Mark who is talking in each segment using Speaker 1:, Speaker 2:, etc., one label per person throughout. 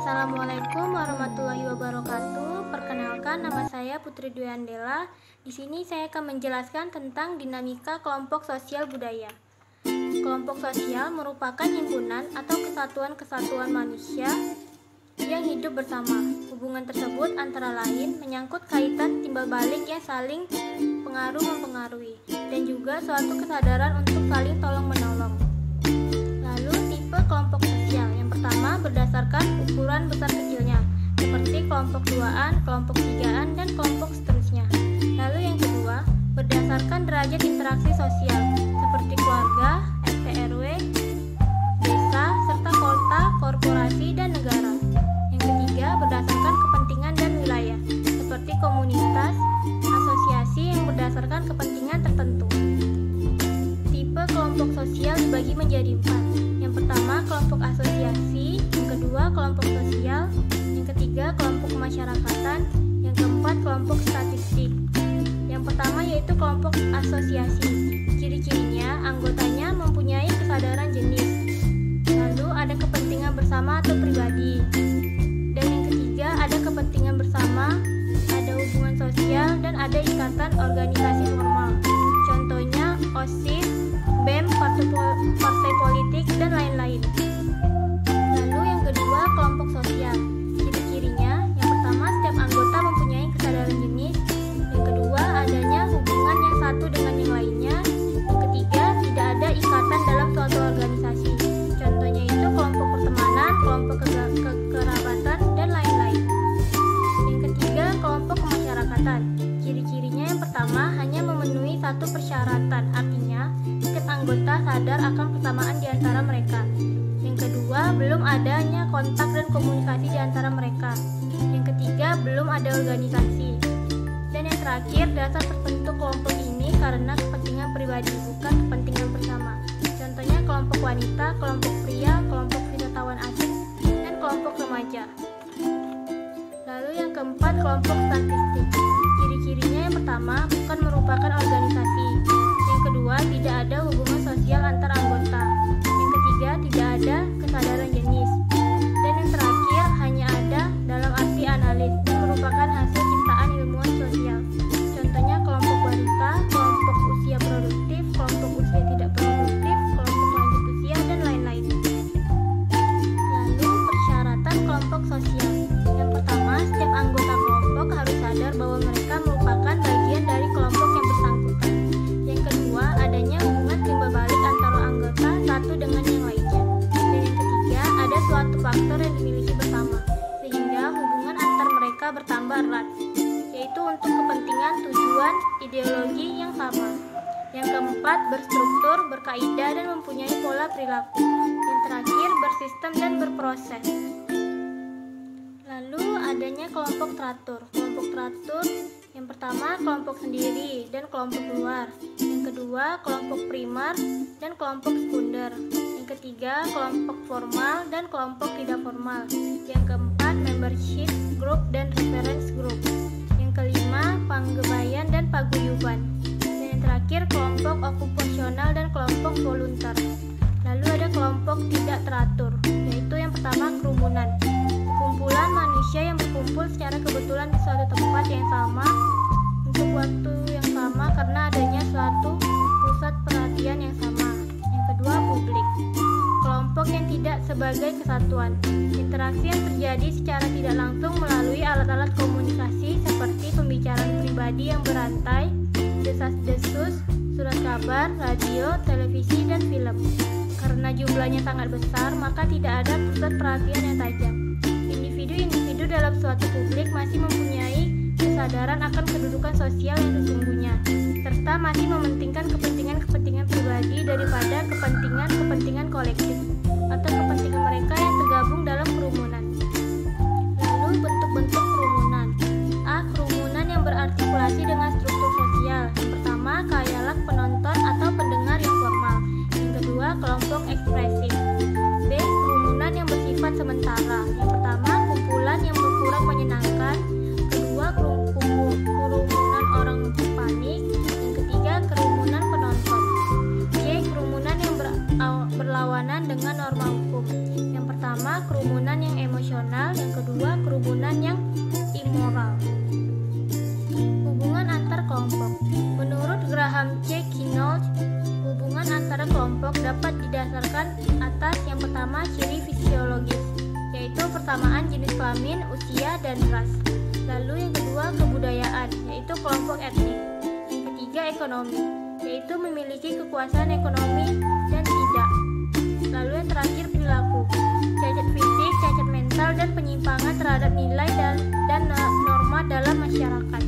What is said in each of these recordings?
Speaker 1: Assalamualaikum warahmatullahi wabarakatuh. Perkenalkan, nama saya Putri Dwi Andela. Di sini saya akan menjelaskan tentang dinamika kelompok sosial budaya. Kelompok sosial merupakan himpunan atau kesatuan-kesatuan manusia yang hidup bersama. Hubungan tersebut antara lain menyangkut kaitan timbal balik yang saling pengaruh-mempengaruhi dan juga suatu kesadaran untuk saling tolong-menolong. Lalu tipe kelompok sosial. Yang pertama berdasarkan ukuran besar kecilnya, seperti kelompok 2-an, kelompok 3-an, dan kelompok seterusnya. Lalu yang kedua berdasarkan derajat interaksi sosial, seperti keluarga, RT RW, desa, serta kota, korporasi, dan negara. Yang ketiga berdasarkan kepentingan dan wilayah, seperti komunitas, asosiasi yang berdasarkan kepentingan tertentu. Tipe kelompok sosial dibagi menjadi 4. Yang pertama kelompok asosiasi, yang kedua kelompok sosial, yang ketiga kelompok kemasyarakatan, yang keempat kelompok statistik. Yang pertama yaitu kelompok asosiasi. Ciri-cirinya anggotanya mempunyai kesadaran jenis, lalu ada kepentingan bersama atau pribadi, dan yang ketiga ada kepentingan bersama, ada hubungan sosial, dan ada ikatan organisasi formal. Contohnya OSIS, BEM, partai politik, dan lain-lain. Lalu yang kedua kelompok sosial. Ciri-cirinya yang pertama setiap anggota mempunyai kesadaran jenis, yang kedua adanya hubungan yang satu dengan yang lainnya, yang ketiga tidak ada ikatan dalam suatu organisasi. Contohnya itu kelompok pertemanan, kelompok kekerabatan, dan lain-lain. Yang ketiga kelompok kemasyarakatan. Ciri-cirinya yang pertama hanya memenuhi satu persyaratan, artinya setiap anggota sadar akan persamaan di antara mereka. Yang kedua, belum adanya kontak dan komunikasi di antara mereka. Yang ketiga, belum ada organisasi. Dan yang terakhir, dasar terbentuk kelompok ini karena kepentingan pribadi, bukan kepentingan bersama. Contohnya kelompok wanita, kelompok pria, kelompok wisatawan asing, dan kelompok remaja. Lalu yang keempat, kelompok statistik. Ciri-cirinya yang pertama, bukan merupakan organisasi. Yang kedua, tidak ada hubungan sosial antar anggota. Yang ketiga, tidak ada kesadaran jenis. Dan yang terakhir, hanya ada dalam arti analis dan merupakan hasil ciptaan ilmuwan sosial. Contohnya kelompok wanita, kelompok usia produktif, kelompok usia tidak produktif, kelompok lanjut usia, dan lain-lain. Lalu persyaratan kelompok sosial. Yang pertama, setiap anggota kelompok harus sadar bahwa mereka merupakan bagian dari kelompok yang bersangkutan. Yang kedua, adanya hubungan timbal balik antara anggota satu dengan yang lainnya. Dan yang ketiga, ada suatu faktor yang dimiliki bersama, sehingga hubungan antar mereka bertambah erat, yaitu untuk kepentingan, tujuan, ideologi yang sama. Yang keempat, berstruktur, berkaidah, dan mempunyai pola perilaku. Yang terakhir, bersistem dan berproses. Lalu adanya kelompok teratur. Kelompok teratur yang pertama kelompok sendiri dan kelompok luar. Yang kedua kelompok primer dan kelompok sekunder. Yang ketiga kelompok formal dan kelompok tidak formal. Yang keempat membership group dan reference group. Yang kelima panggebayan dan paguyuban. Dan yang terakhir kelompok okupasional dan kelompok volunteer. Lalu ada kelompok tidak teratur, yaitu yang pertama kerumunan. Kumpulan manusia yang berkumpul secara kebetulan di suatu tempat yang sama untuk waktu yang sama karena adanya suatu pusat perhatian yang sama. Yang kedua publik, kelompok yang tidak sebagai kesatuan. Interaksi yang terjadi secara tidak langsung melalui alat-alat komunikasi seperti pembicaraan pribadi yang berantai, desas-desus, surat kabar, radio, televisi, dan film. Karena jumlahnya sangat besar, maka tidak ada pusat perhatian yang tajam. Individu dalam suatu publik masih mempunyai kesadaran akan kedudukan sosial yang sesungguhnya, serta masih mementingkan kepentingan-kepentingan pribadi daripada kepentingan-kepentingan kolektif atau kepentingan mereka yang tergabung dalam kerumunan. Lalu bentuk-bentuk kerumunan. A. Kerumunan yang berartikulasi dengan struktur sosial. Yang pertama, khayalak penonton atau pendengar yang formal. Yang kedua, kelompok ekspresif. B. Kerumunan yang bersifat sementara. Yang pertama, kumpulan yang berkurang menyenangkan. Kedua, kerumunan orang panik. Yang ketiga, kerumunan penonton. C. Kerumunan yang berlawanan dengan dengan norma hukum. Yang pertama, kerumunan yang emosional, yang kedua, kerumunan yang immoral. Hubungan antar kelompok. Menurut Graham C. Kinnold, hubungan antara kelompok dapat didasarkan atas yang pertama ciri fisiologis, yaitu persamaan jenis kelamin, usia, dan ras. Lalu yang kedua kebudayaan, yaitu kelompok etnik. Yang ketiga ekonomi, yaitu memiliki kekuasaan ekonomi dan tidak. Lalu yang terakhir perilaku, cacat fisik, cacat mental, dan penyimpangan terhadap nilai dan norma dalam masyarakat.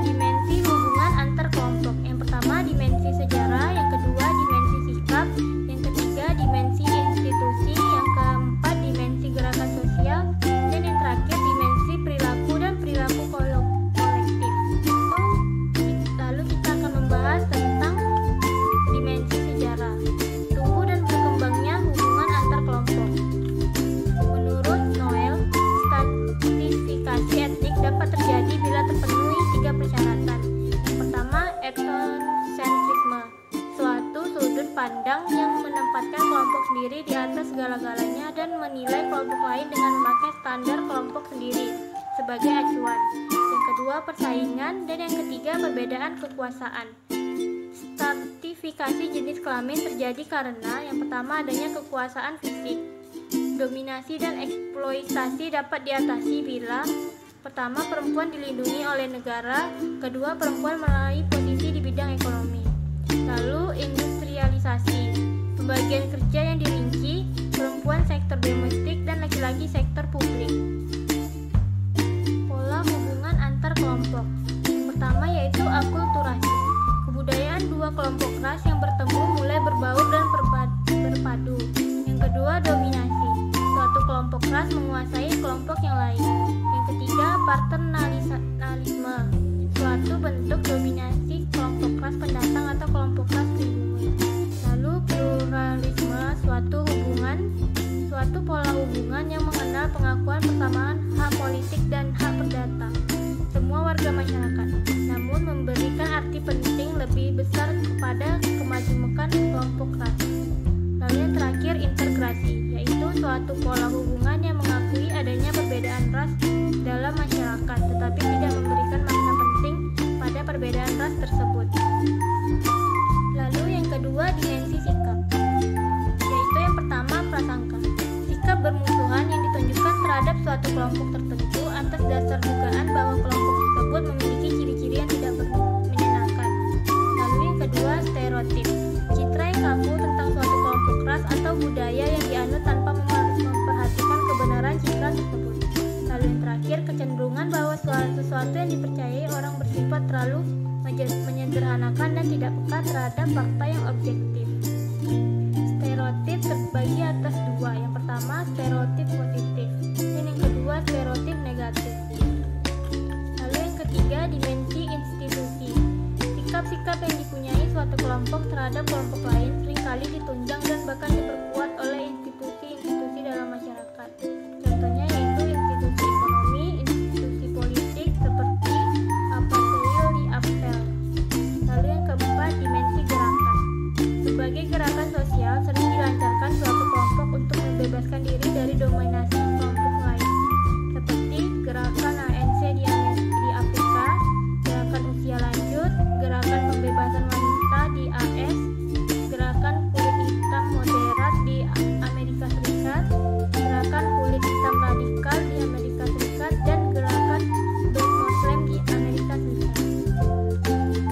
Speaker 1: Dimensi hubungan antar kelompok. Yang pertama dimensi sejarah, yang kedua dimensi sikap, yang ketiga dimensi institusi, yang keempat dimensi gerakan sosial, dan yang terakhir dimensi perilaku dan perilaku kolektif. Lalu kita akan membahas tentang dimensi sejarah. Tumbuh dan berkembangnya hubungan antar kelompok. Menurut Noel, stratifikasi etnik dapat terjadi bila terpenuhi 3 persyaratan. Yang pertama, etnosentrisme, suatu sudut pandang yang menempatkan kelompok sendiri di atas segala-galanya dan menilai kelompok lain dengan memakai standar kelompok sendiri sebagai acuan. Yang kedua, persaingan, dan yang ketiga, perbedaan kekuasaan. Stratifikasi jenis kelamin terjadi karena yang pertama adanya kekuasaan fisik. Dominasi dan eksploitasi dapat diatasi bila pertama, perempuan dilindungi oleh negara, kedua, perempuan meraih posisi di bidang ekonomi. Lalu, industrialisasi, pembagian kerja yang dirinci, perempuan sektor domestik dan laki-laki sektor publik. Pola hubungan antar kelompok. Yang pertama yaitu akulturasi, kebudayaan dua kelompok ras yang bertemu mulai berbaur dan berpadu. Yang kedua, dominasi, suatu kelompok ras menguasai kelompok yang lain. Yang ketiga, paternalisme, suatu bentuk dominasi kelompok ras pendatang atau kelompok ras pribumi. Lalu pluralisme, suatu pola hubungan yang mengenal pengakuan persamaan hak politik dan hak perdata semua warga masyarakat, namun memberikan arti penting lebih besar kepada kemajemukan kelompok ras. Lalu yang terakhir, integrasi, yaitu suatu pola hubungan yang mengakui adanya perbedaan ras dalam masyarakat, tetapi tidak memberikan makna penting pada perbedaan ras tersebut. Lalu yang kedua, dimensi sikap, yaitu yang pertama, prasangka, sikap bermusuhan yang ditunjukkan terhadap suatu kelompok tertentu atas dasar dugaan bahwa kelompok tersebut memiliki ciri-ciri yang tidak menyenangkan. Lalu yang kedua, stereotip, citra yang kaku tentang suatu kelompok ras atau budaya yang dianut tanpa memperhatikan kebenaran citra tersebut. Lalu yang terakhir, kecenderungan bahwa sesuatu yang dipercayai orang bersifat terlalu menyederhanakan dan tidak peka terhadap fakta yang objektif. Stereotip terbagi atas dua. Yang pertama, stereotip positif, dan yang kedua, stereotip negatif. Lalu yang ketiga, dimensi institusi, sikap-sikap yang dipunyai suatu kelompok terhadap kelompok lain seringkali ditunjang dan bahkan diperkuat oleh institusi-institusi dalam masyarakat. Contohnya yaitu institusi ekonomi, institusi politik seperti Apatouil di Apfel. Lalu yang keempat, dimensi gerakan. Berbagai gerakan sosial sering dilancarkan suatu kelompok untuk membebaskan diri dari dominasi kelompok lain, seperti gerakan ANC di Afrika, gerakan usia lanjut, gerakan pembebasan wanita di AS, gerakan kulit hitam moderat di Amerika Serikat, gerakan kulit hitam radikal di Amerika Serikat, dan gerakan Black Muslim di Amerika Serikat.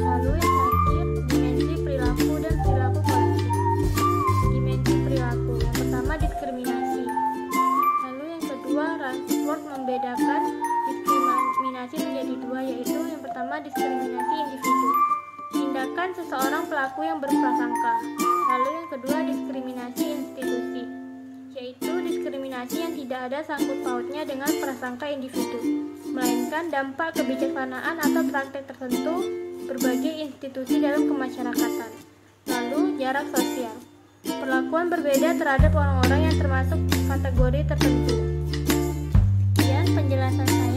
Speaker 1: Lalu yang terakhir, dimensi perilaku dan perilaku kolektif. Dimensi perilaku, yang pertama diskriminasi. Lalu yang kedua, Ransford membedakan diskriminasi menjadi dua, yaitu yang pertama diskriminasi individu, tindakan seseorang pelaku yang berprasangka. Lalu yang kedua, diskriminasi institusi, yaitu diskriminasi yang tidak ada sangkut pautnya dengan prasangka individu, melainkan dampak kebijaksanaan atau praktek tertentu berbagai institusi dalam kemasyarakatan. Lalu jarak sosial, perlakuan berbeda terhadap orang-orang yang termasuk kategori tertentu. Sekian penjelasan saya.